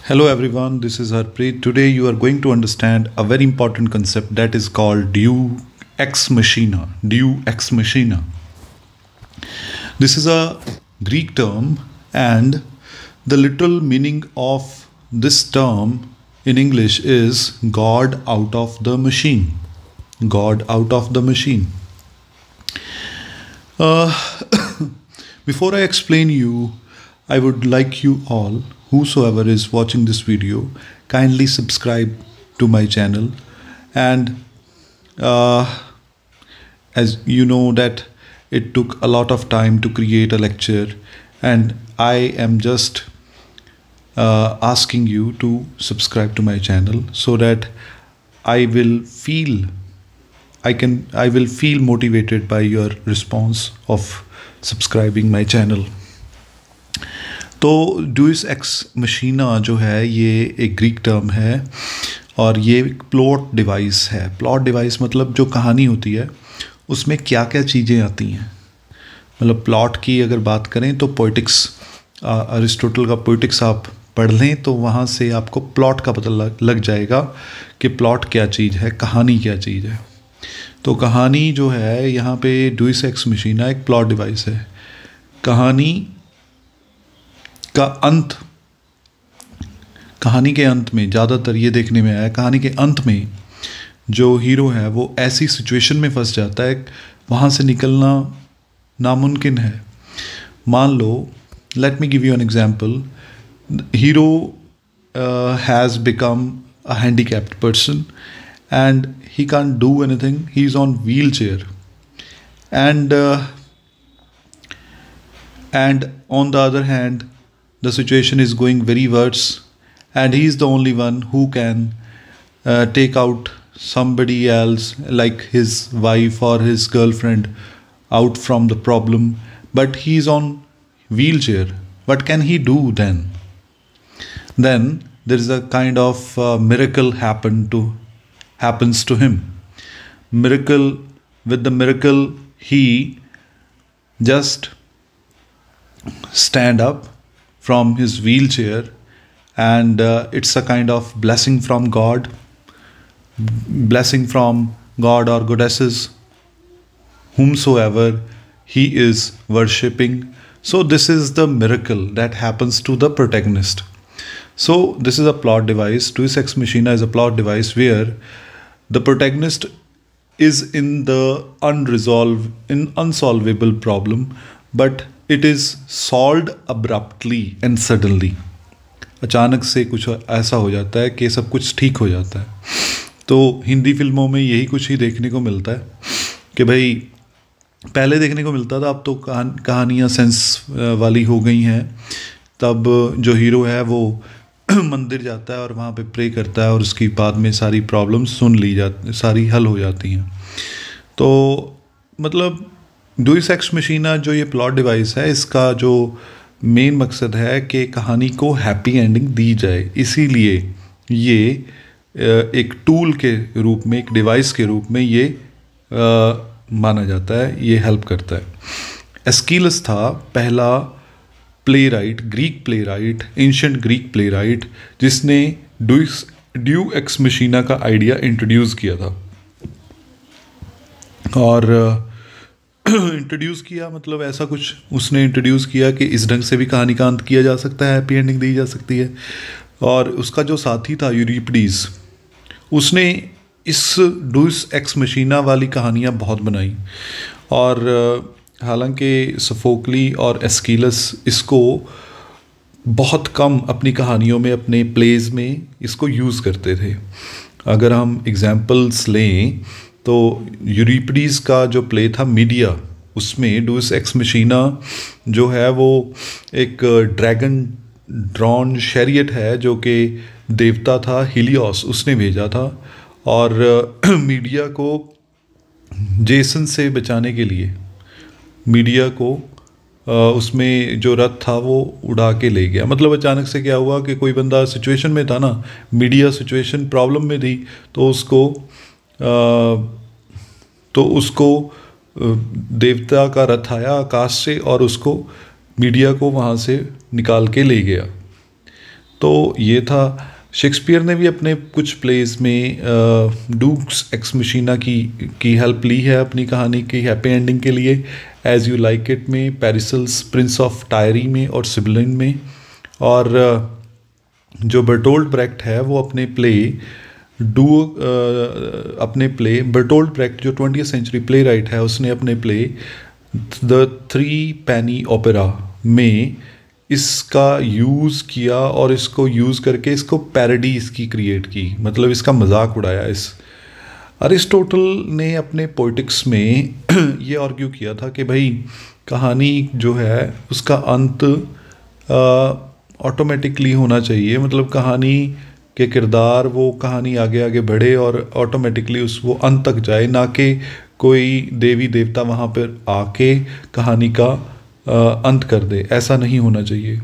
Hello everyone, this is Harpreet. Today you are going to understand a very important concept that is called Deus ex machina. Deus ex machina. This is a Greek term, and the literal meaning of this term in English is God out of the machine. God out of the machine. Before I explain you, I would like you all, whosoever is watching this video, kindly subscribe to my channel. And as you know that it took a lot of time to create a lecture, and I am just asking you to subscribe to my channel so that I will feel motivated by your response of subscribing my channel. तो डूइस x मशीना जो है ये एक Greek term है और ये एक प्लॉट डिवाइस है. प्लॉट डिवाइस मतलब जो कहानी होती है उसमें क्या क्या चीज़ें आती हैं. मतलब प्लॉट की अगर बात करें तो पोइटिक्स, अरिस्टोटल का पोइटिक्स आप पढ़ लें तो वहाँ से आपको प्लॉट का पता लग जाएगा कि प्लॉट क्या चीज़ है, कहानी क्या चीज़ है. तो कहानी जो है यहाँ पे डूइस एक्स मशीना एक प्लॉट डिवाइस है. कहानी के अंत में ज़्यादातर ये देखने में आया, कहानी के अंत में जो हीरो है वो ऐसी सिचुएशन में फंस जाता है वहाँ से निकलना नामुमकिन है. मान लो, let me give you an example. Hero has become a handicapped person and he can't do anything. He's on wheelchair, and on the other hand, the situation is going very worse, and he's the only one who can take out somebody else, like his wife or his girlfriend, out from the problem. But he's on wheelchair. What can he do then? Then there is a kind of miracle happens to him. With the miracle, he just stand up from his wheelchair, and it's a kind of blessing from God or goddesses, whomsoever he is worshipping. So this is the miracle that happens to the protagonist. So this is a plot device. Deus ex machina is a plot device where the protagonist is in the unsolvable problem, but it is solved abruptly and suddenly. अचानक से कुछ ऐसा हो जाता है कि सब कुछ ठीक हो जाता है. तो हिंदी फिल्मों में यही कुछ ही देखने को मिलता है कि भाई पहले देखने को मिलता था, अब तो कहानियाँ सेंस वाली हो गई हैं. तब जो हीरो है वो मंदिर जाता है और वहाँ पे प्रे करता है और उसकी बाद में सारी प्रॉब्लम्स सारी हल हो जाती हैं. तो मतलब डूइस एक्स मशीना जो ये प्लॉट डिवाइस है, इसका जो मेन मकसद है कि कहानी को हैप्पी एंडिंग दी जाए. इसीलिए ये एक टूल के रूप में, एक डिवाइस के रूप में ये माना जाता है, ये हेल्प करता है. एस्किलस था पहला playwright, Greek playwright, ancient Greek playwright, जिसने डूइस एक्स मशीना का आइडिया इंट्रोड्यूस किया था. और इंट्रोड्यूस किया मतलब ऐसा कुछ उसने इंट्रोड्यूस किया कि इस ढंग से भी कहानी का अंत किया जा सकता है, हैप्पी एंडिंग दी जा सकती है. और उसका जो साथी था यूरिपिडीज, उसने इस डूइस एक्स मशीना वाली कहानियाँ बहुत बनाई. और हालांकि सोफोक्ली और एस्किलस इसको बहुत कम अपनी कहानियों में, अपने प्लेज में इसको यूज़ करते थे. अगर हम एग्जाम्पल्स लें तो यूरिपिडीज का जो प्ले था मीडिया, उसमें डूइस एक्स मशीना जो है वो एक ड्रैगन ड्रॉन शैरियट है जो कि देवता था हीलियोस, उसने भेजा था. और मीडिया को जेसन से बचाने के लिए मीडिया को उसमें जो रथ था वो उड़ा के ले गया. मतलब अचानक से क्या हुआ कि कोई बंदा सिचुएशन में था ना, मीडिया सिचुएशन प्रॉब्लम में थी, तो उसको देवता का रथ आया आकाश से और उसको मीडिया को वहाँ से निकाल के ले गया. तो ये था। शेक्सपियर ने भी अपने कुछ प्लेज में डूक्स एक्स मशीना की हेल्प ली है अपनी कहानी की हैप्पी एंडिंग के लिए। एज यू लाइक इट में, पेरिसल्स प्रिंस ऑफ टायरी में और सिबिलिन में। और जो बर्टोल्ड ब्रेक्ट है वो अपने बर्टोल्ड ब्रेक्ट जो 20th सेंचुरी प्ले राइट है, उसने अपने play the three Penney opera में इसका यूज़ किया और इसको यूज़ करके इसको पैरोडी इसकी क्रिएट की, मतलब इसका मजाक उड़ाया। इस अरिस्टोटल ने अपने पोइटिक्स में ये आर्ग्यू किया था कि भाई कहानी जो है उसका अंत ऑटोमेटिकली होना चाहिए, मतलब कहानी के किरदार वो कहानी आगे आगे बढ़े और ऑटोमेटिकली वो अंत तक जाए, ना कि कोई देवी देवता वहाँ पर आके कहानी का अंत कर दे। ऐसा नहीं होना चाहिए।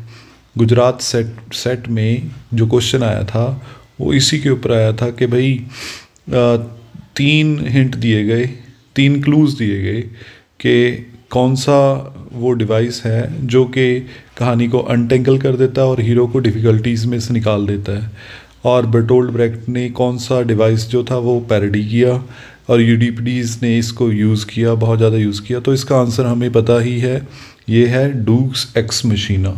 गुजरात सेट में जो क्वेश्चन आया था वो इसी के ऊपर आया था कि भाई 3 हिंट दिए गए, 3 क्लूज़ दिए गए कि कौन सा वो डिवाइस है जो कि कहानी को अनटेंगल कर देता है और हीरो को डिफ़िकल्टीज़ में से निकाल देता है। और बर्टोल्ड ब्रेक्ट ने कौन सा डिवाइस जो था वो पैरोडी किया और यूरिपिडीज़ ने इसको यूज़ किया, बहुत ज़्यादा यूज़ किया। तो इसका आंसर हमें पता ही है, ये है deus ex machina.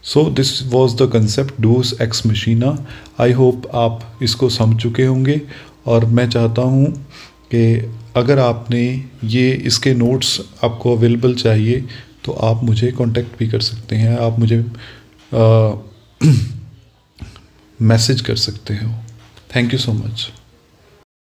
So this was the concept deus ex machina. I hope आप इसको समझ चुके होंगे और मैं चाहता हूँ कि अगर आपने इसके नोट्स आपको अवेलेबल चाहिए तो आप मुझे कांटेक्ट भी कर सकते हैं, आप मुझे मैसेज कर सकते हो। Thank you so much.